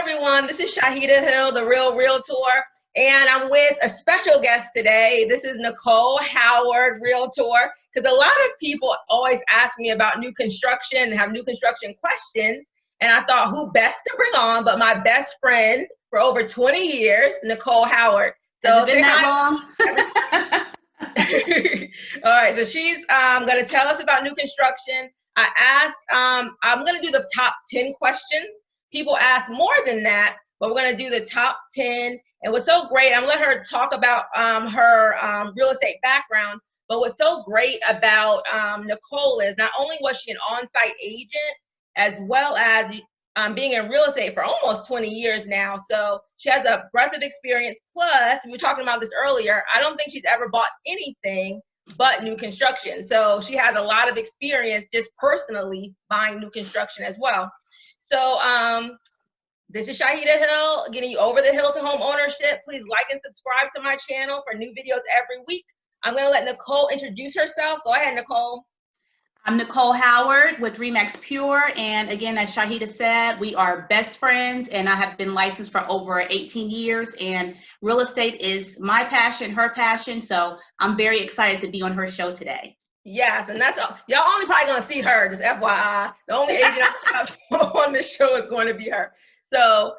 everyone. This is Shaheedah Hill, the Real Realtor, and I'm with a special guest today. This is Nicole Howard, Realtor, because a lot of people always ask me about new construction and have new construction questions, and I thought who best to bring on but my best friend for over 20 years, Nicole Howard. So has it been that long? All right, so she's going to tell us about new construction. I asked, I'm going to do the top 10 questions. People ask more than that, but we're going to do the top 10. And what's so great, I'm going to let her talk about her real estate background, but what's so great about Nicole is not only was she an on-site agent, as well as being in real estate for almost 20 years now. So she has a breadth of experience. Plus, we were talking about this earlier, I don't think she's ever bought anything but new construction. So she has a lot of experience just personally buying new construction as well. So this is Shaheedah Hill, getting you over the hill to home ownership. Please like and subscribe to my channel for new videos every week. I'm going to let Nicole introduce herself. Go ahead, Nicole. I'm Nicole Howard with Remax Pure, and again, as Shaheedah said, we are best friends, and I have been licensed for over 18 years, and real estate is my passion, her passion, so I'm very excited to be on her show today. Yes, and that's all. Y'all only probably going to see her, just FYI. The only agent on this show is going to be her. So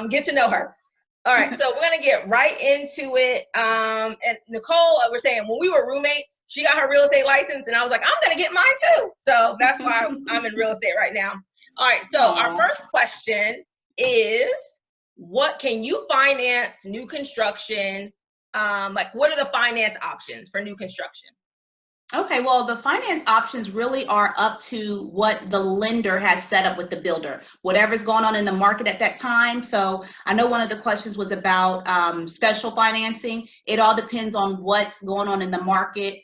get to know her. All right, so we're going to get right into it. And Nicole, we're saying when we were roommates, she got her real estate license, and I was like, I'm going to get mine too. So that's why I'm in real estate right now. All right, so our first question is, what can you finance new construction? Like, what are the finance options for new construction? Okay, well, the finance options really are up to what the lender has set up with the builder, whatever's going on in the market at that time. So I know one of the questions was about special financing. It all depends on what's going on in the market.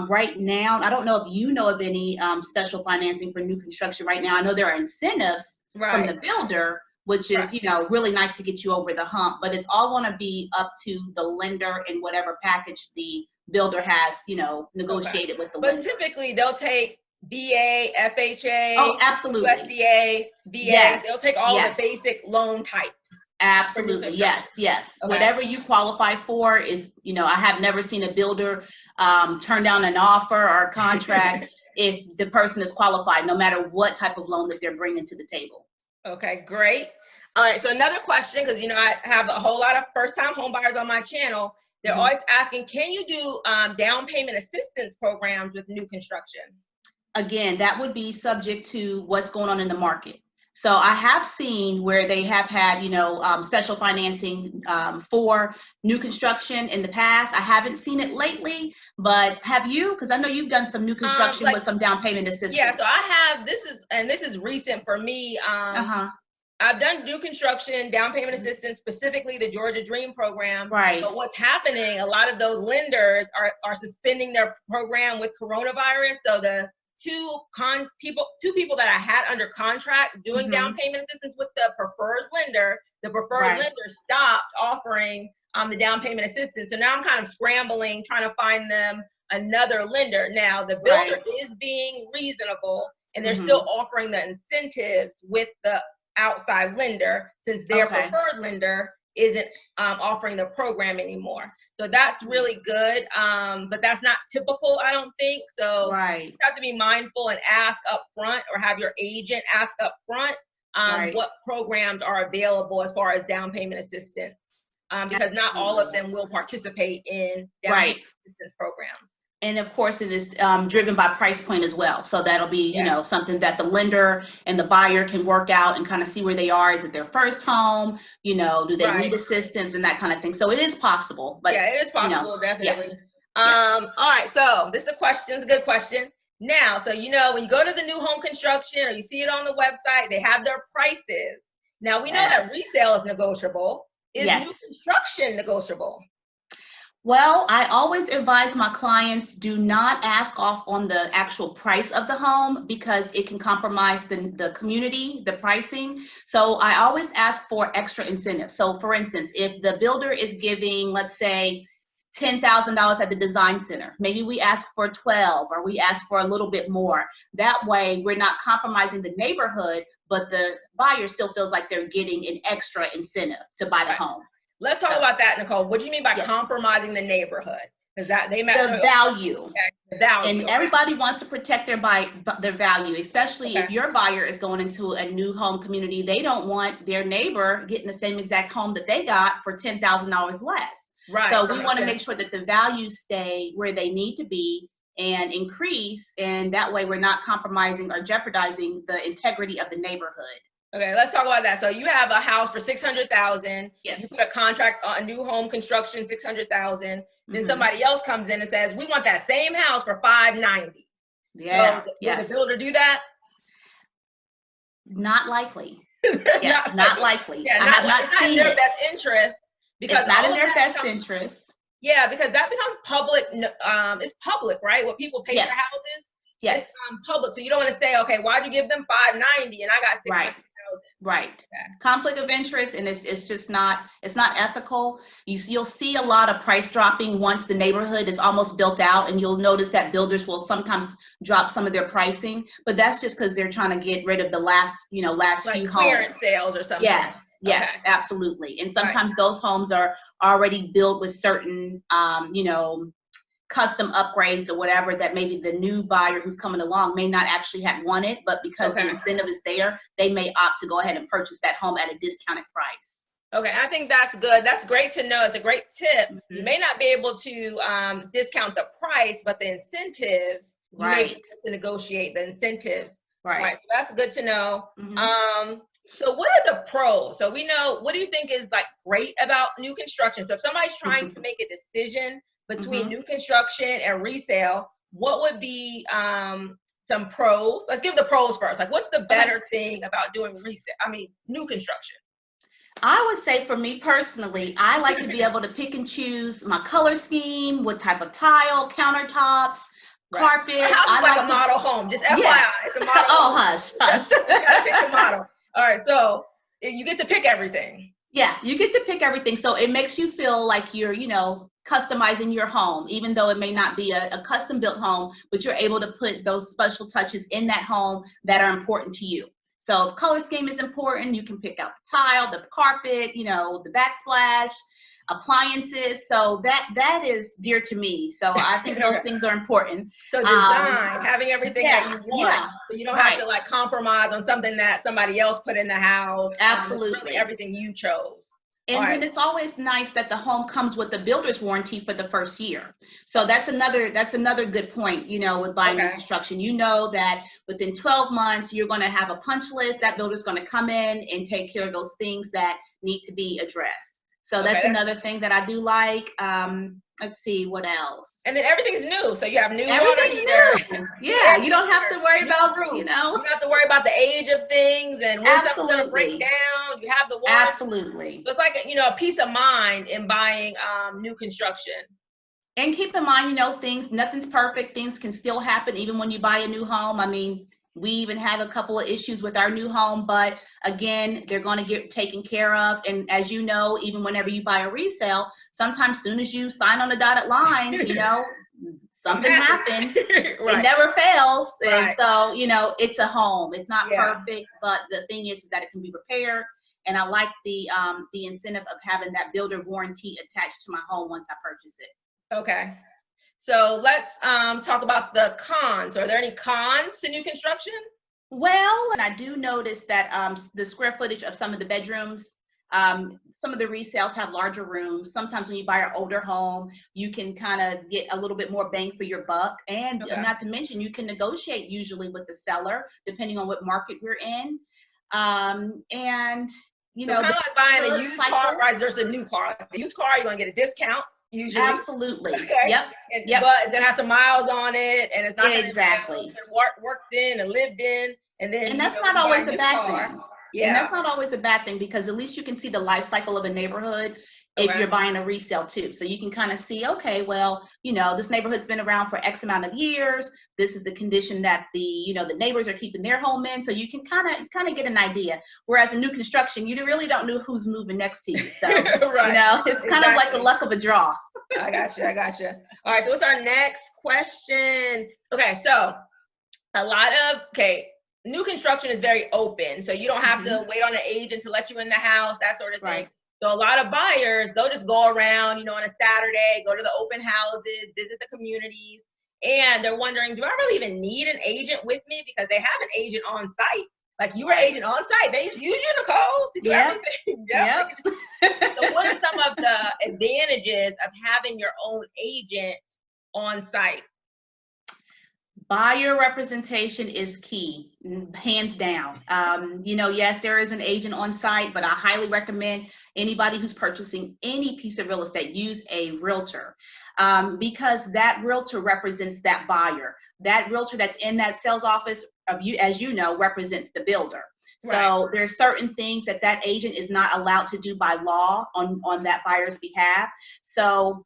Right now, I don't know if you know of any special financing for new construction right now. I know there are incentives from the builder, which is, you know, really nice to get you over the hump, but it's all going to be up to the lender and whatever package the builder has, you know, negotiated with the lender. But typically they'll take VA, FHA, oh, absolutely, USDA, VA. Yes. They'll take all the basic loan types. Absolutely, yes. Okay. Whatever you qualify for is, you know, I have never seen a builder turn down an offer or a contract if the person is qualified, no matter what type of loan that they're bringing to the table. Okay, great. All right, so another question, because, you know, I have a whole lot of first-time home buyers on my channel. They're always asking, can you do down payment assistance programs with new construction? Again, that would be subject to what's going on in the market. So I have seen where they have had, you know, special financing for new construction in the past. I haven't seen it lately, but have you? Because I know you've done some new construction with some down payment assistance. Yeah, so I have. This is recent for me. I've done new construction, down payment assistance, specifically the Georgia Dream program. Right. But what's happening, a lot of those lenders are suspending their program with coronavirus. So the two people that I had under contract doing down payment assistance with the preferred lender, lender stopped offering the down payment assistance. So now I'm kind of scrambling, trying to find them another lender. Now the builder is being reasonable, and they're still offering the incentives with the outside lender, since their preferred lender isn't offering the program anymore. So that's really good, but that's not typical, I don't think. So you have to be mindful and ask up front, or have your agent ask up front what programs are available as far as down payment assistance, because not all of them will participate in down payment assistance programs. And of course, it is driven by price point as well. So that'll be, you know, something that the lender and the buyer can work out and kind of see where they are. Is it their first home? You know, do they need assistance and that kind of thing? So it is possible. But yeah, it is possible, definitely. All right, so this is a question. It's a good question. Now, so you know, when you go to the new home construction or you see it on the website, they have their prices. Now we know that resale is negotiable. Is new construction negotiable? Well, I always advise my clients, do not ask off on the actual price of the home, because it can compromise the community, the pricing. So I always ask for extra incentives. So for instance, if the builder is giving, let's say, $10,000 at the design center, maybe we ask for 12, or we ask for a little bit more. That way we're not compromising the neighborhood, but the buyer still feels like they're getting an extra incentive to buy the home. Let's talk about that, Nicole. What do you mean by compromising the neighborhood? Because that they the value. The value. And everybody wants to protect their value, especially if your buyer is going into a new home community. They don't want their neighbor getting the same exact home that they got for $10,000 less. Right. So we want to make sure that the values stay where they need to be and increase, and that way we're not compromising or jeopardizing the integrity of the neighborhood. Okay, let's talk about that. So you have a house for $600,000. Yes. You put a contract on a new home construction, $600,000. Then somebody else comes in and says, "We want that same house for $590." Yeah. So will the builder do that? Not likely. Yeah, not likely. Yeah, I have not it's not seen in their it. best interest, because It's not in their best interest. Yeah, because that becomes public. It's public, right? What people pay for houses. Yes. It's public. So you don't want to say, okay, why'd you give them $590 and I got $600,000? Right. Okay. Conflict of interest, and it's just not, it's not ethical. You'll see a lot of price dropping once the neighborhood is almost built out, and you'll notice that builders will sometimes drop some of their pricing, but that's just because they're trying to get rid of the last few homes. Clearance sales or something. Yes, absolutely. And sometimes those homes are already built with certain, custom upgrades or whatever that maybe the new buyer who's coming along may not actually have wanted, but because the incentive is there, they may opt to go ahead and purchase that home at a discounted price. Okay, I think that's good. That's great to know. It's a great tip. You may not be able to discount the price, but the incentives, you may be able to negotiate the incentives. Right. So that's good to know. So what are the pros? So we know, what do you think is great about new construction? So if somebody's trying to make a decision between new construction and resale, what would be some pros? Let's give the pros first. What's the better thing about doing new construction? I would say, for me personally, I like to be able to pick and choose my color scheme, what type of tile, countertops, carpet. Our house is like a model home. Just FYI, it's a model home. Oh, hush. You gotta pick the model. All right, so you get to pick everything. Yeah, you get to pick everything. So it makes you feel like you're, customizing your home, even though it may not be a custom built home, but you're able to put those special touches in that home that are important to you. So if color scheme is important, you can pick out the tile, the carpet, the backsplash, appliances. So that is dear to me. So I think those things are important. So design, having everything that you want. So you don't have to compromise on something that somebody else put in the house. Absolutely. It's really everything you chose. And then it's always nice that the home comes with a builder's warranty for the first year. So that's another good point, with buying new construction. You know that within 12 months, you're going to have a punch list. That builder's going to come in and take care of those things that need to be addressed. So that's another thing that I do like. Let's see, what else? And then everything's new. So you have new water heater. Yeah, you don't have to worry about, You don't have to worry about the age of things and when something's going to break down. You have the water. Absolutely. So it's like, a peace of mind in buying new construction. And keep in mind, nothing's perfect. Things can still happen even when you buy a new home. We even have a couple of issues with our new home, but again, they're going to get taken care of. And as you know, even whenever you buy a resale, sometimes soon as you sign on the dotted line, something happens. It never fails. And so, it's a home. It's not perfect, but the thing is that it can be repaired. And I like the incentive of having that builder warranty attached to my home once I purchase it. Okay. So let's talk about the cons. Are there any cons to new construction? Well, and I do notice that the square footage of some of the bedrooms, some of the resales have larger rooms. Sometimes when you buy an older home, you can kind of get a little bit more bang for your buck. And not to mention, you can negotiate usually with the seller, depending on what market we're in. And kind of like buying a used car, right? There's a new car. The used car, you're going to get a discount. Usually. Absolutely. Okay. Yep. But it's gonna have some miles on it, and it's not exactly worked in and lived in, and that's not always a bad thing. Yeah, and that's not always a bad thing, because at least you can see the life cycle of a neighborhood if you're buying a resale too. So you can kind of see, okay, well, this neighborhood's been around for X amount of years. This is the condition that the neighbors are keeping their home in. So you can kind of get an idea. Whereas in new construction, you really don't know who's moving next to you. So, it's kind of like the luck of a draw. I got you. All right. So what's our next question? Okay. So new construction is very open, so you don't have to wait on an agent to let you in the house, that sort of thing. Right. So a lot of buyers, they'll just go around, you know, on a Saturday, go to the open houses, visit the communities, and they're wondering, do I really even need an agent with me? Because they have an agent on site. Like, you were agent on site. They just use you, Nicole, to do everything. Yep. So what are some of the advantages of having your own agent on site? Buyer representation is key, hands down. You know, yes, there is an agent on site, but I highly recommend anybody who's purchasing any piece of real estate, use a realtor, because that realtor represents that buyer. That realtor that's in that sales office of you, as you know, represents the builder. So there's certain things that that agent is not allowed to do by law on that buyer's behalf. So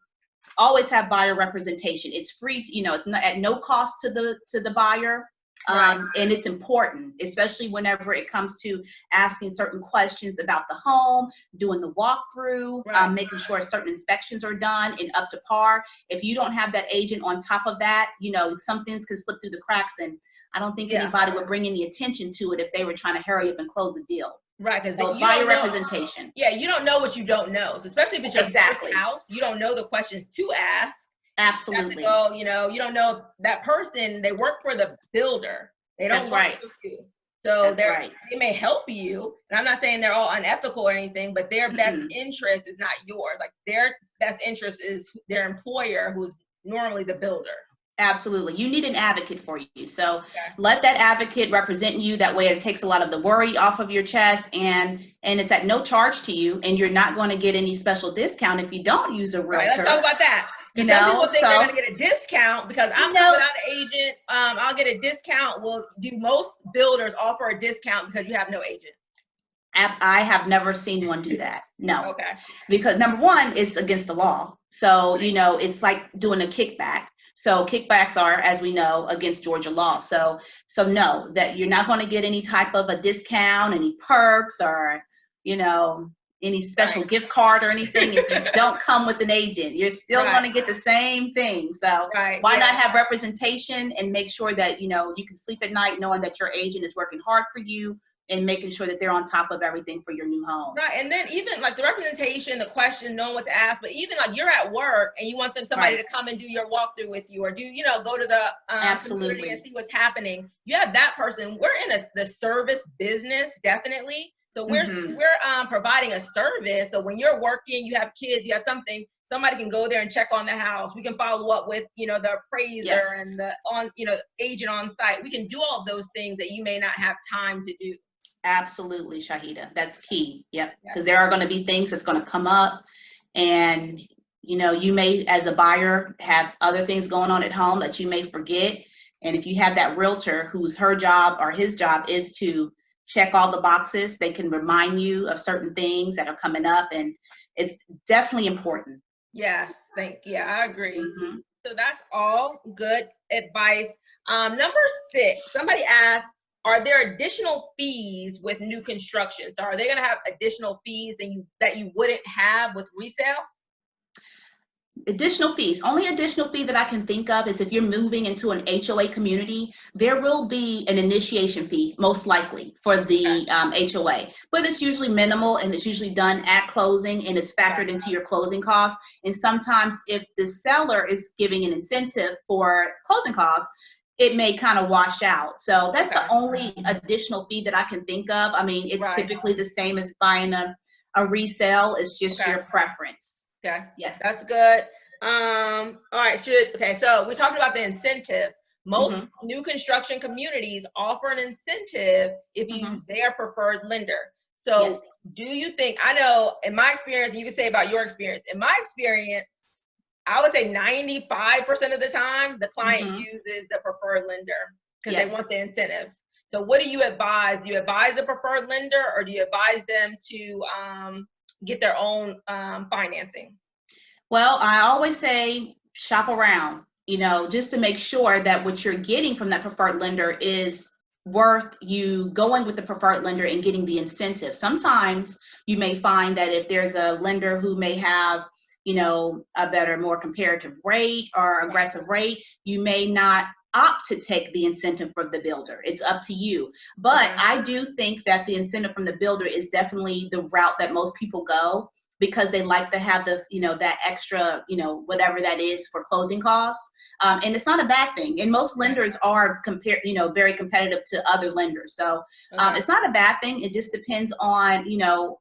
always have buyer representation. It's free, you know, it's not, at no cost to the buyer. And it's important, especially whenever it comes to asking certain questions about the home, doing the walkthrough, making sure certain inspections are done and up to par. If you don't have that agent on top of that, you know, some things can slip through the cracks, and I don't think anybody would bring any attention to it if they were trying to hurry up and close a deal. Right, because so buyer representation. Yeah, you don't know what you don't know. So especially if it's your first house, you don't know the questions to ask. Absolutely. You have to go, you know, you don't know that person. They work for the builder. They don't work for you. So they may help you. And I'm not saying they're all unethical or anything, but their best interest is not yours. Like, their best interest is their employer, who's normally the builder. Absolutely. You need an advocate for you. So let that advocate represent you. That way it takes a lot of the worry off of your chest, and it's at no charge to you, and you're not going to get any special discount if you don't use a realtor. Let's talk about that. You Some know, people think they're going to get a discount because I'm without an agent. I'll get a discount. Well, do most builders offer a discount because you have no agent? I have never seen one do that. No. Okay. Because number one, it's against the law. So, you know, it's like doing a kickback. So kickbacks are, as we know, against Georgia law. So no, that you're not going to get any type of a discount, any perks, or, you know, any special gift card or anything if you don't come with an agent. You're still going to get the same thing. So why not have representation and make sure that, you know, you can sleep at night knowing that your agent is working hard for you and making sure that they're on top of everything for your new home. Right, and then even like the representation, the question, knowing what to ask, but even like you're at work and you want somebody to come and do your walkthrough with you, or do, you know, go to the community and see what's happening. You have that person. We're in the service business, definitely. So we're providing a service. So when you're working, you have kids, you have something, somebody can go there and check on the house. We can follow up with, you know, the appraiser and the agent on site. We can do all of those things that you may not have time to do. Absolutely, Shaheedah. That's key. Yep. Because there are going to be things that's going to come up, and, you know, you may, as a buyer, have other things going on at home that you may forget. And if you have that realtor whose her job or his job is to check all the boxes, they can remind you of certain things that are coming up, and it's definitely important. Yes. I agree. So that's all good advice. Number 6, somebody asked, are there additional fees with new construction? So are they going to have additional fees that you wouldn't have with resale? Additional fees. Only additional fee that I can think of is if you're moving into an HOA community, there will be an initiation fee, most likely, for the HOA. But it's usually minimal, and it's usually done at closing, and it's factored into your closing costs. And sometimes if the seller is giving an incentive for closing costs, it may kind of wash out. So that's the only additional fee that I can think of. I mean, it's typically the same as buying a resale. It's just your preference. Okay. Yes. That's good. All right. So we talked about the incentives. Most new construction communities offer an incentive if you use their preferred lender. So do you think, I know in my experience, you can say about your experience, in my experience, I would say 95% of the time, the client uses the preferred lender because they want the incentives. So what do you advise? Do you advise the preferred lender, or do you advise them to get their own financing? Well, I always say shop around, you know, just to make sure that what you're getting from that preferred lender is worth you going with the preferred lender and getting the incentive. Sometimes you may find that if there's a lender who may have, you know, a better, more comparative rate or aggressive rate, you may not opt to take the incentive from the builder. It's up to you. But I do think that the incentive from the builder is definitely the route that most people go, because they like to have the, that extra, whatever that is for closing costs. And it's not a bad thing. And most lenders are very competitive to other lenders. So it's not a bad thing. It just depends on, you have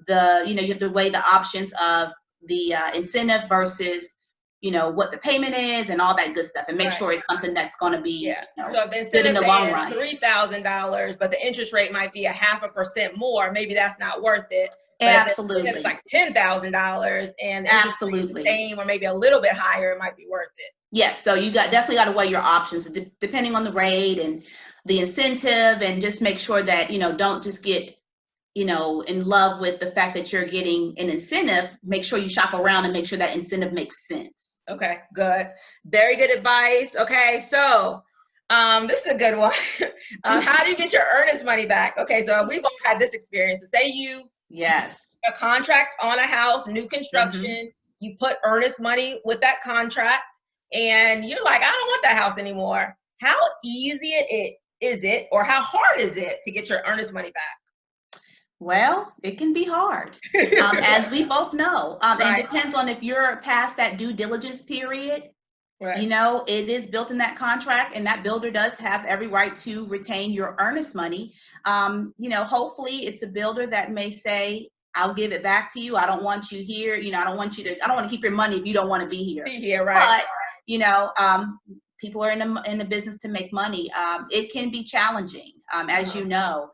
to weigh the options of the incentive versus, what the payment is and all that good stuff, and make sure it's something that's going to be so if the good in the long incentive run. $3,000, but the interest rate might be 0.5% more, maybe that's not worth it. But Absolutely. if it's like $10,000 and absolutely the same or maybe a little bit higher, it might be worth it. Yes, so you definitely got to weigh your options depending on the rate and the incentive, and just make sure that don't just get in love with the fact that you're getting an incentive. Make sure you shop around and make sure that incentive makes sense. Okay, good. Very good advice. Okay, so this is a good one. How do you get your earnest money back? Okay, so we've all had this experience. So say you a contract on a house, new construction, you put earnest money with that contract, and you're like, I don't want that house anymore. How easy is it, or how hard is it to get your earnest money back? Well, it can be hard, as we both know. It depends on if you're past that due diligence period. It is built in that contract, and that builder does have every right to retain your earnest money. Hopefully it's a builder that may say, I'll give it back to you. I don't want you here. I don't want to keep your money if you don't want to be here. Right. But, people are in the business to make money. It can be challenging, as you know.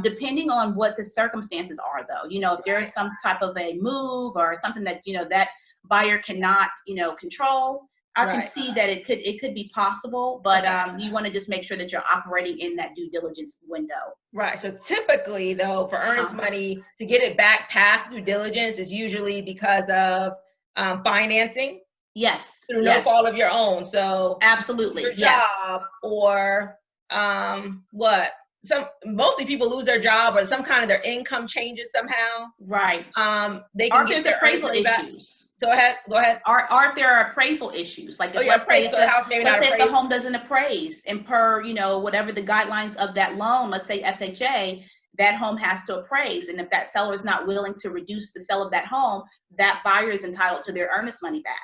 Depending on what the circumstances are, though, if there's some type of a move or something that, that buyer cannot, control, I can see that it could be possible, but you want to just make sure that you're operating in that due diligence window. Right. So typically, though, for earnest money, to get it back past due diligence is usually because of financing. Yes. Through no fault of your own. So absolutely. Your job or mostly people lose their job, or some kind of their income changes somehow. Right. They can get their appraisal issues. Go ahead. Are if there are appraisal issues, like let's say if the home doesn't appraise, and per whatever the guidelines of that loan, let's say FHA, that home has to appraise, and if that seller is not willing to reduce the sale of that home, that buyer is entitled to their earnest money back.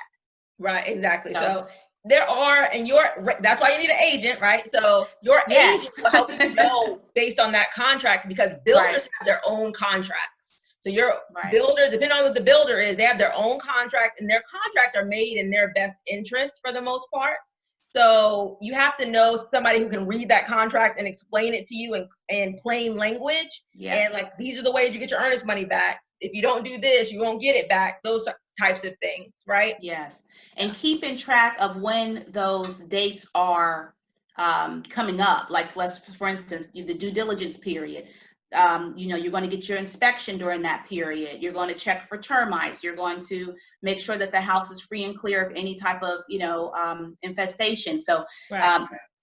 Right. Exactly. So there are, and that's why you need an agent, right? So your agent will help you know based on that contract, because builders have their own contracts. So your builders, depending on what the builder is, they have their own contract, and their contracts are made in their best interest for the most part. So you have to know somebody who can read that contract and explain it to you in plain language. And like, these are the ways you get your earnest money back. If you don't do this, you won't get it back. Those types of things, right? Yes. And keeping track of when those dates are coming up. Like, for instance, the due diligence period. You're going to get your inspection during that period. You're going to check for termites. You're going to make sure that the house is free and clear of any type of, infestation. So,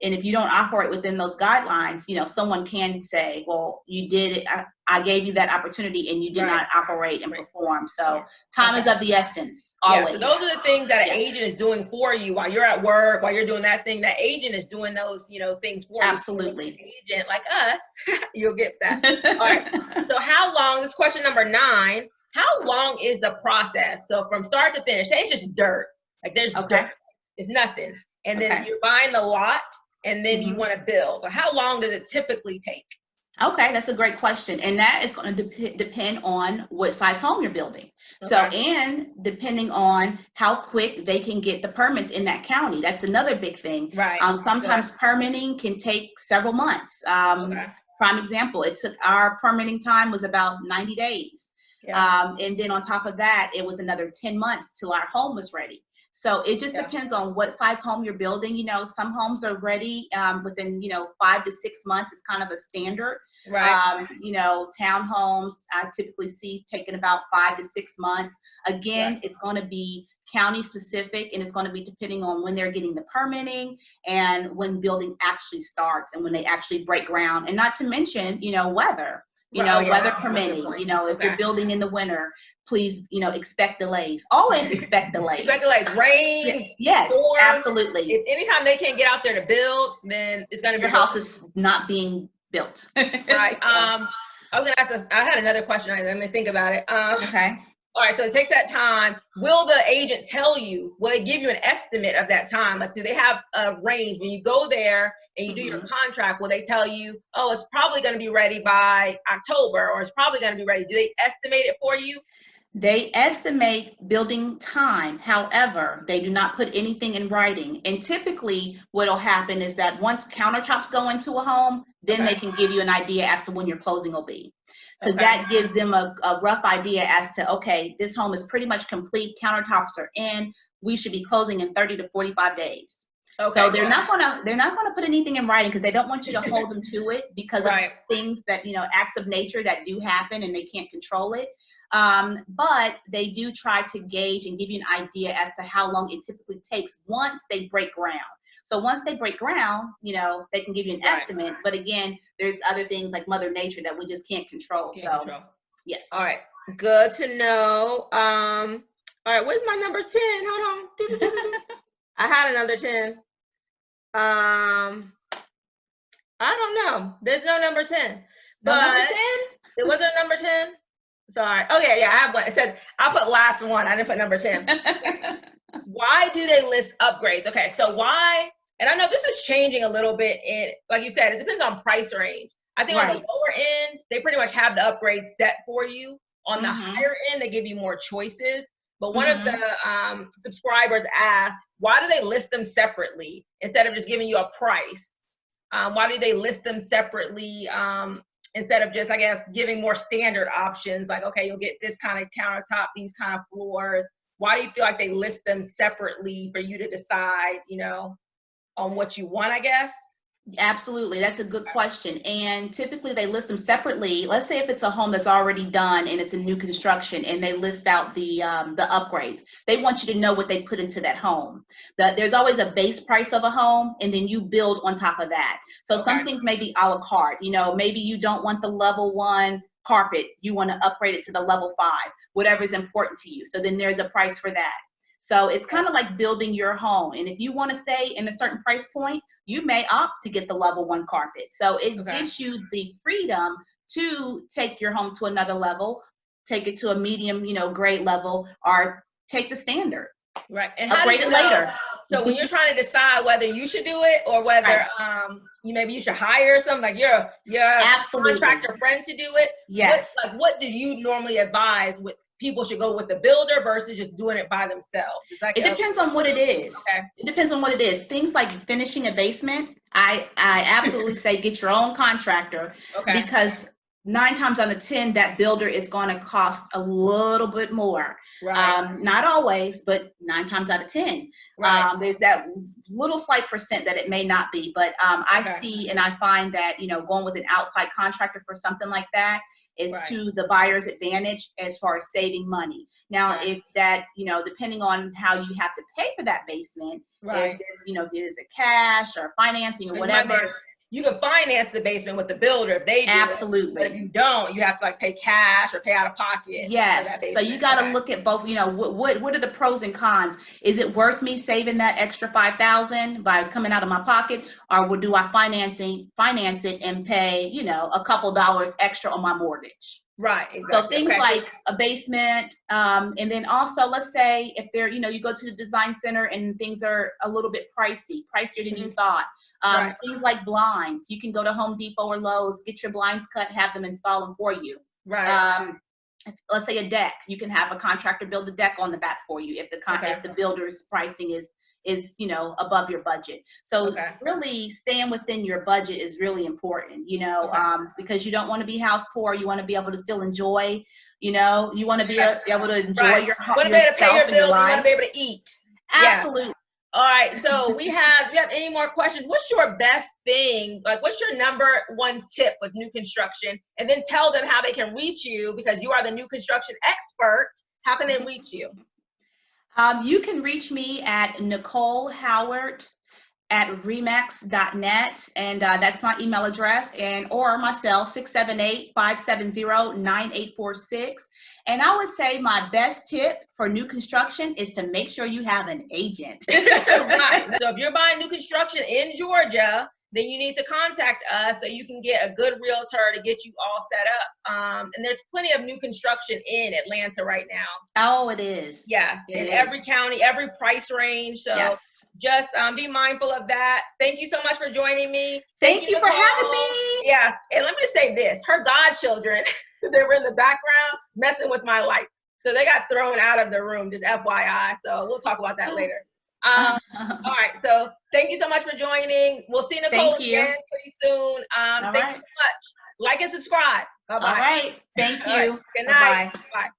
and if you don't operate within those guidelines, someone can say, well, you did it. I gave you that opportunity and you did not operate and perform. So time is of the essence, always. So those are the things that an agent is doing for you while you're at work, while you're doing that thing. That agent is doing those, things for you. Absolutely. An agent like us, you'll get that. All right. So how long, this is question number 9, how long is the process? So from start to finish, say it's just dirt. Like there's dirt. It's nothing. And then you're buying the lot, and then you want to build. But how long does it typically take? Okay, that's a great question. And that is going to depend on what size home you're building. So, and depending on how quick they can get the permits in that county. That's another big thing. Right. Sometimes permitting can take several months. Prime example, our permitting time was about 90 days. And then on top of that, it was another 10 months till our home was ready. So it just depends on what size home you're building. Some homes are ready within, 5 to 6 months. It's kind of a standard. Right. Townhomes, I typically see taking about 5 to 6 months. Again, it's going to be county specific, and it's going to be depending on when they're getting the permitting and when building actually starts and when they actually break ground. And not to mention, weather. Weather permitting. If you're building in the winter, please, expect delays. Always expect delays. Expect delays. Rain. Yes, storm. Absolutely. If anytime they can't get out there to build, then it's going to be your house is not being built. Right. I was going to ask. I had another question. Let me think about it. Okay. All right, so it takes that time. Will the agent tell you, will they give you an estimate of that time? Like, do they have a range? When you go there and you do your contract, will they tell you, oh, it's probably going to be ready by October, or it's probably going to be ready? Do they estimate it for you? They estimate building time. However, they do not put anything in writing. And typically what will happen is that once countertops go into a home, then they can give you an idea as to when your closing will be. Because that gives them a rough idea as to, okay, this home is pretty much complete, countertops are in, we should be closing in 30 to 45 days. So they're not gonna put anything in writing because they don't want you to hold them to it because of things that, acts of nature that do happen and they can't control it. But they do try to gauge and give you an idea as to how long it typically takes once they break ground. So once they break ground, they can give you an estimate. But again, there's other things like Mother Nature that we just can't control. Yes. All right. Good to know. All right. Where's my number 10? Hold on. I had another 10. I don't know. There's no number 10. But number 10? It was there number 10? Sorry. Okay. Yeah, I have one. It says, I'll put last one. I didn't put number 10. Why do they list upgrades? Okay. So why? And I know this is changing a little bit. Like you said, it depends on price range. I think on the lower end, they pretty much have the upgrades set for you. On the higher end, they give you more choices. But one of the subscribers asked, why do they list them separately instead of just giving you a price? Why do they list them separately instead of just, I guess, giving more standard options? Like, okay, you'll get this kind of countertop, these kind of floors. Why do you feel like they list them separately for you to decide, on what you want, I guess? Absolutely. That's a good question. And typically they list them separately. Let's say if it's a home that's already done and it's a new construction and they list out the upgrades, they want you to know what they put into that home. There's always a base price of a home and then you build on top of that. So some things may be a la carte, maybe you don't want the level 1 carpet. You want to upgrade it to the level 5, whatever is important to you. So then there's a price for that. So it's kind of like building your home. And if you want to stay in a certain price point, you may opt to get the level 1 carpet. So it gives you the freedom to take your home to another level, take it to a medium, grade level, or take the standard. Right. And upgrade it later. So when you're trying to decide whether you should do it or whether maybe you should hire something like your contractor friend to do it. Yes. What do you normally advise with people should go with the builder versus just doing it by themselves? It depends on what it is. It depends on what it is. Things like finishing a basement, I absolutely say get your own contractor because 9 times out of 10, that builder is going to cost a little bit more. Not always, but 9 times out of 10. There's that little slight percent that it may not be, but I see and I find that, going with an outside contractor for something like that is to the buyer's advantage as far as saving money. Now, if that, depending on how you have to pay for that basement, if there's, is it cash or financing or whatever. You can finance the basement with the builder if they do. Absolutely. But if you don't, you have to pay cash or pay out of pocket. Yes. So you got to look at both, what are the pros and cons? Is it worth me saving that extra $5,000 by coming out of my pocket, or do I finance it and pay, a couple dollars extra on my mortgage? Right. Exactly. So things like a basement, and then also let's say if they're, you go to the design center and things are a little bit pricier than you thought. Things like blinds, you can go to Home Depot or Lowe's, get your blinds cut, have them install them for you. Let's say a deck, you can have a contractor build the deck on the back for you if the builder's pricing is above your budget. So really staying within your budget is really important, because you don't want to be house poor. You want to be able to still enjoy, you want to be able to enjoy your home. You want to be able to pay your bills. You want to be able to eat. Absolutely. All right. So do you have any more questions? What's your best thing? Like, what's your number 1 tip with new construction? And then tell them how they can reach you because you are the new construction expert. How can they reach you? You can reach me at Nicole Howard at remax.net, and that's my email address, and or my cell 678-570-9846. And I would say my best tip for new construction is to make sure you have an agent. Right. So if you're buying new construction in Georgia, then you need to contact us so you can get a good realtor to get you all set up. And there's plenty of new construction in Atlanta right now. Oh, it is. Yes, in every county, every price range. So yes. Just be mindful of that. Thank you so much for joining me. Thank you for having me. Yes, and let me just say this. Her godchildren, they were in the background messing with my light. So they got thrown out of the room, just FYI. So we'll talk about that later. All right, so thank you so much for joining. We'll see Nicole again pretty soon. Thank you so much. Like and subscribe. Bye-bye. All right, thank you. Good night. Bye.